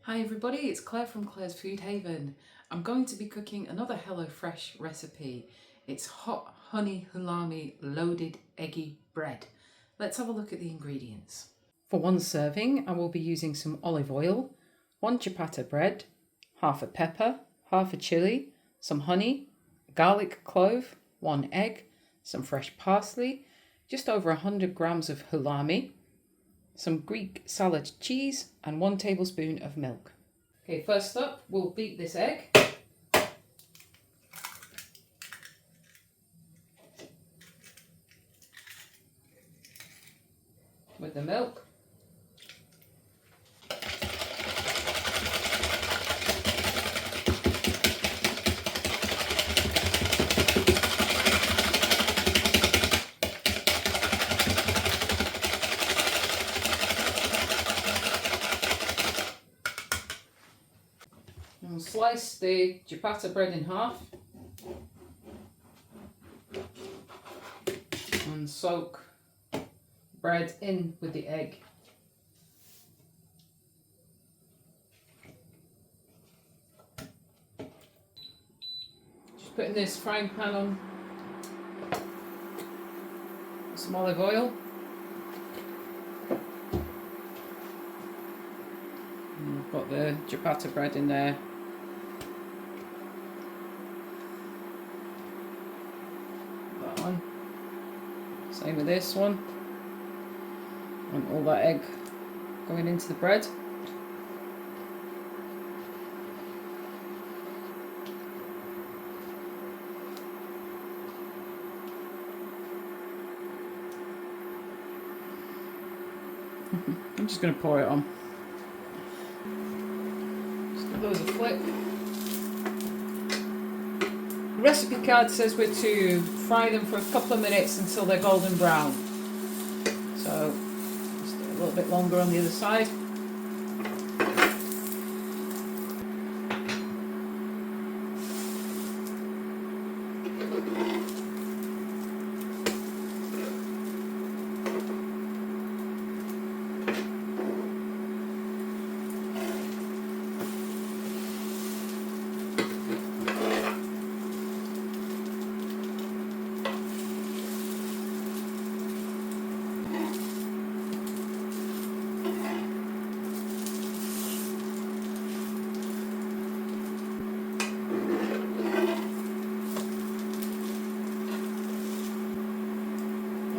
Hi everybody, it's Claire from Claire's Food Haven. I'm going to be cooking another HelloFresh recipe. It's hot honey houllami loaded eggy bread. Let's have a look at the ingredients. For one serving, I will be using some olive oil, 1 ciabatta bread, half a pepper, half a chilli, some honey, garlic clove, 1 egg, some fresh parsley, just over 100 grams of houllami, some Greek salad cheese and 1 tablespoon of milk. Okay, first up we'll beat this egg. With the milk. And slice the ciabatta bread in half and soak bread in with the egg. Just putting this frying pan on some olive oil. And I've got the ciabatta bread in there. One. Same with this one. And all that egg going into the bread. I'm just going to pour it on. Just give those a flick. The recipe card says we're to fry them for a couple of minutes until they're golden brown. So just a little bit longer on the other side.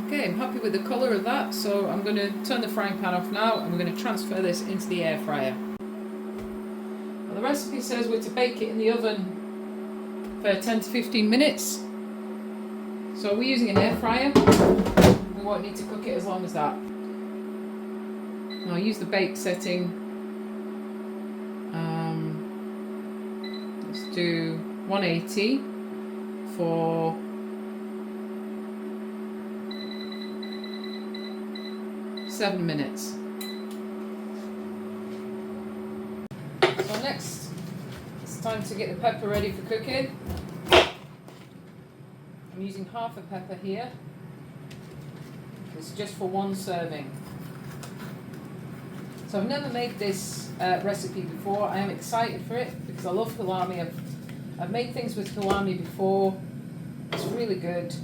Okay, I'm happy with the colour of that, so I'm going to turn the frying pan off now and we're going to transfer this into the air fryer. Well, the recipe says we're to bake it in the oven for 10 to 15 minutes. So we're using an air fryer. We won't need to cook it as long as that. I'll use the bake setting. Let's do 180 for 7 minutes. So next, it's time to get the pepper ready for cooking. I'm using half a pepper here. It's just for one serving. So I've never made this recipe before. I am excited for it because I love houllami. I've made things with houllami before. It's really good.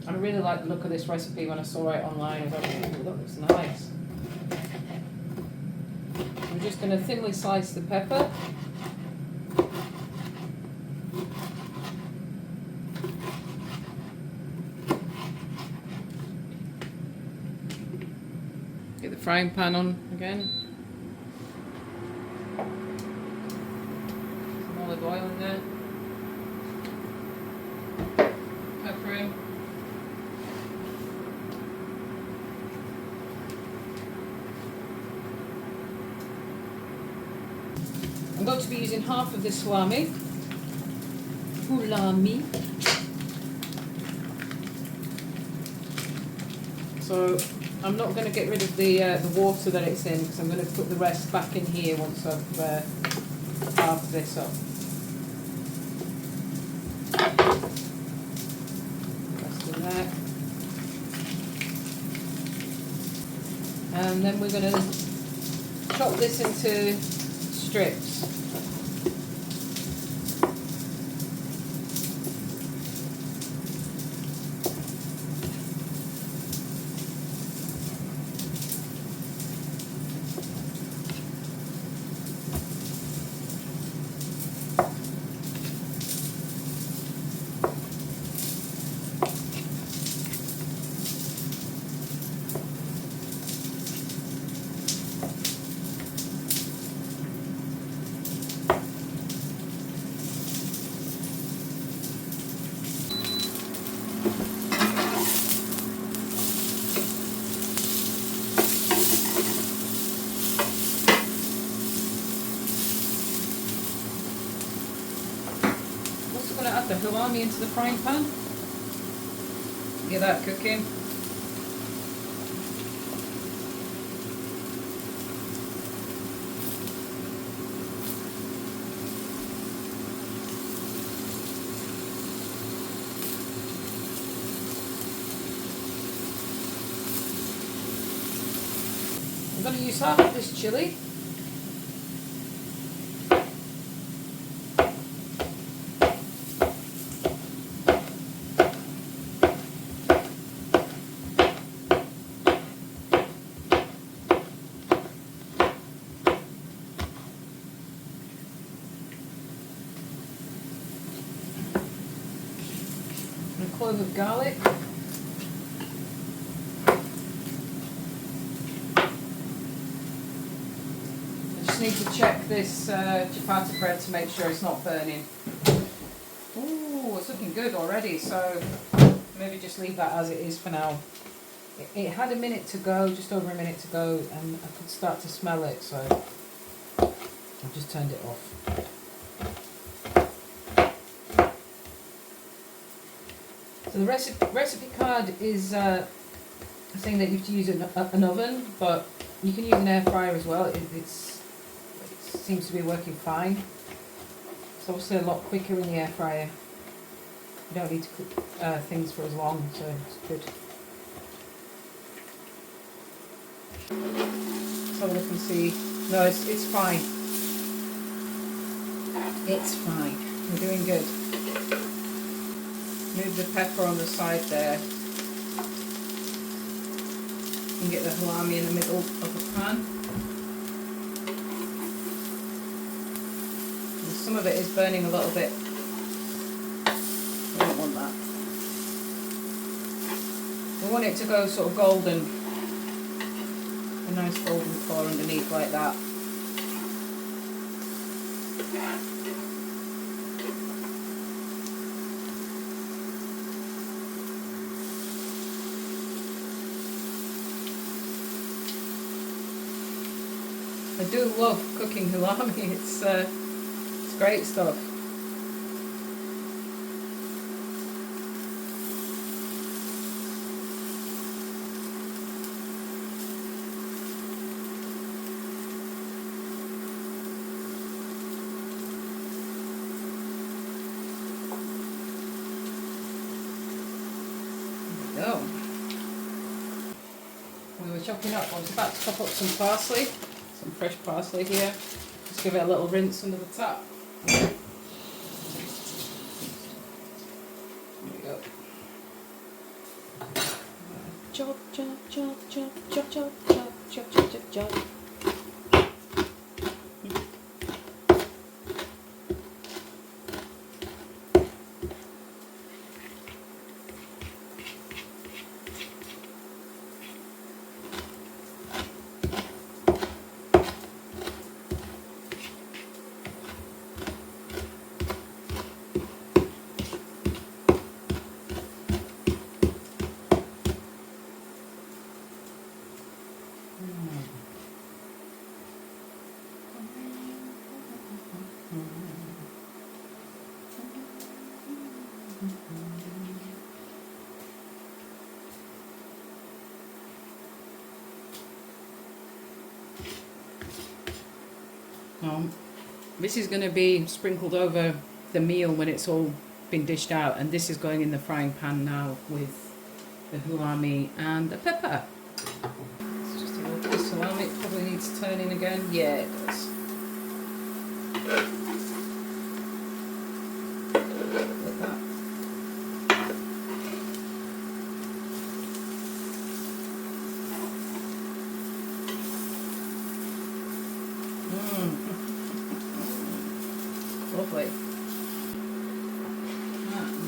I really like the look of this recipe when I saw it online. I thought, oh, that looks nice. I'm just going to thinly slice the pepper. Get the frying pan on again. Some olive oil in there. Pepper in. I'm going to be using half of this houllami. So I'm not going to get rid of the water that it's in because I'm going to put the rest back in here once I've halved this up. Rest of that. and then we're going to chop this into strips. I'm going to add the houllami into the frying pan. Get that cooking. I'm going to use half of this chilli. And a clove of garlic. Need to check this chapati bread to make sure it's not burning. Ooh, it's looking good already, so maybe just leave that as it is for now. It had a minute to go, just over a minute to go, and I could start to smell it, so I've just turned it off. So the recipe card is saying that you have to use an oven, but you can use an air fryer as well. It seems to be working fine. It's obviously a lot quicker in the air fryer. You don't need to cook things for as long, so it's good. Let's have a look and see. No, it's fine. It's fine. We're doing good. Move the pepper on the side there. And get the houllami in the middle of the pan. Some of it is burning a little bit. We don't want that. We want it to go sort of golden. A nice golden colour underneath like that. I do love cooking houllami. It's great stuff. There we go. We were chopping up, I was about to chop up some parsley, some fresh parsley here. Just give it a little rinse under the top. There we go. Chop, chop, chop, chop, chop, chop, chop, chop, chop, chop, chop. This is going to be sprinkled over the meal when it's all been dished out, and this is going in the frying pan now with the houllami and the pepper. Let's just look this Houllami probably needs turning again. Yeah, it does. Like that. Lovely.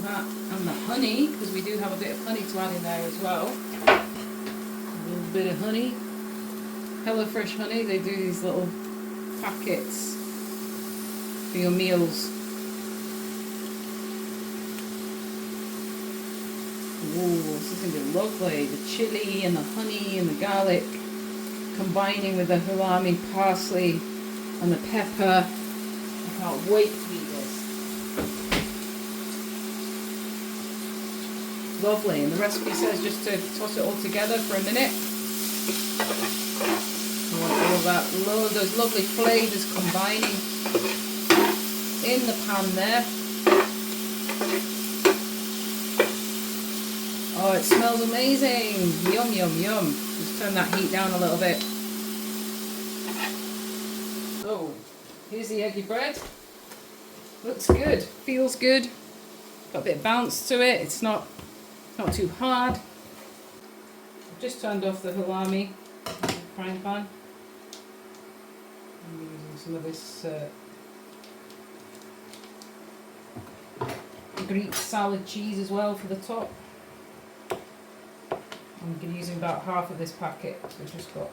That and the honey, because we do have a bit of honey to add in there as well. A little bit of honey. HelloFresh honey, they do these little packets for your meals. Ooh, this is going to be lovely. The chilli and the honey and the garlic combining with the Houllami, parsley and the pepper. I can't wait to eat this. Lovely, and the recipe says just to toss it all together for a minute. You want all that, those lovely flavours combining in the pan there. Oh, it smells amazing. Yum, yum, yum. Just turn that heat down a little bit. So, here's the eggy bread. Looks good, feels good. Got a bit of bounce to it. It's not too hard. I've just turned off the Houllami frying pan. I'm using some of this Greek salad cheese as well for the top. I'm using about half of this packet, so I've just got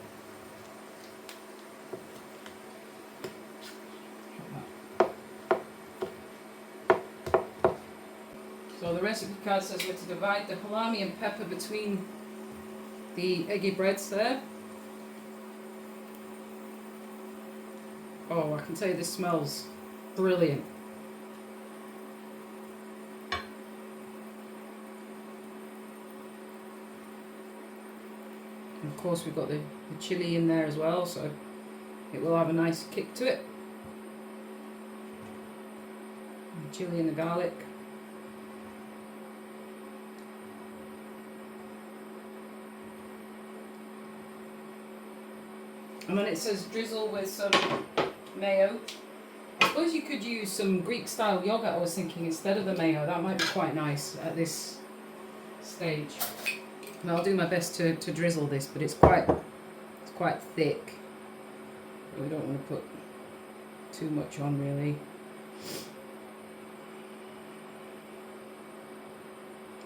So the recipe card says we're to divide the Houllami and pepper between the eggy breads there. Oh, I can tell you this smells brilliant. And of course we've got the chilli in there as well, so it will have a nice kick to it. And the chilli and the garlic. And then it says drizzle with some mayo. I suppose you could use some Greek style yogurt, I was thinking, instead of the mayo. That might be quite nice at this stage. And I'll do my best to drizzle this, but it's quite thick. We don't want to put too much on really.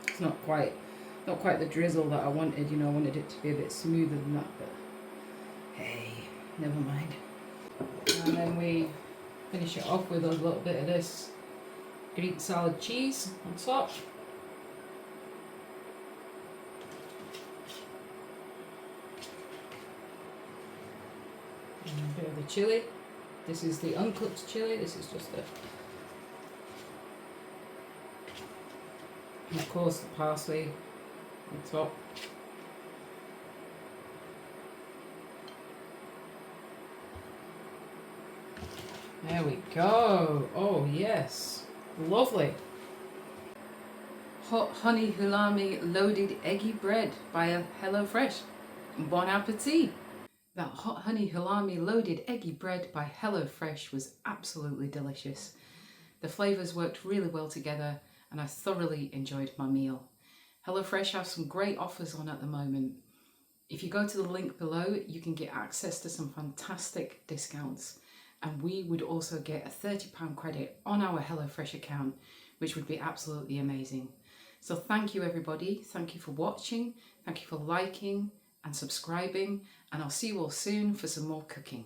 It's not quite the drizzle that I wanted, you know, I wanted it to be a bit smoother than that, but hey, never mind. And then we finish it off with a little bit of this Greek salad cheese on top. And a bit of the chilli. This is the uncooked chilli, this is just the... And of course the parsley on top. There we go. Oh yes, lovely. Hot honey Houllami loaded eggy bread by HelloFresh. Bon appetit. That hot honey Houllami loaded eggy bread by HelloFresh was absolutely delicious. The flavours worked really well together and I thoroughly enjoyed my meal. HelloFresh have some great offers on at the moment. If you go to the link below, you can get access to some fantastic discounts. And we would also get a £30 credit on our HelloFresh account, which would be absolutely amazing. So thank you everybody, thank you for watching, thank you for liking and subscribing, and I'll see you all soon for some more cooking.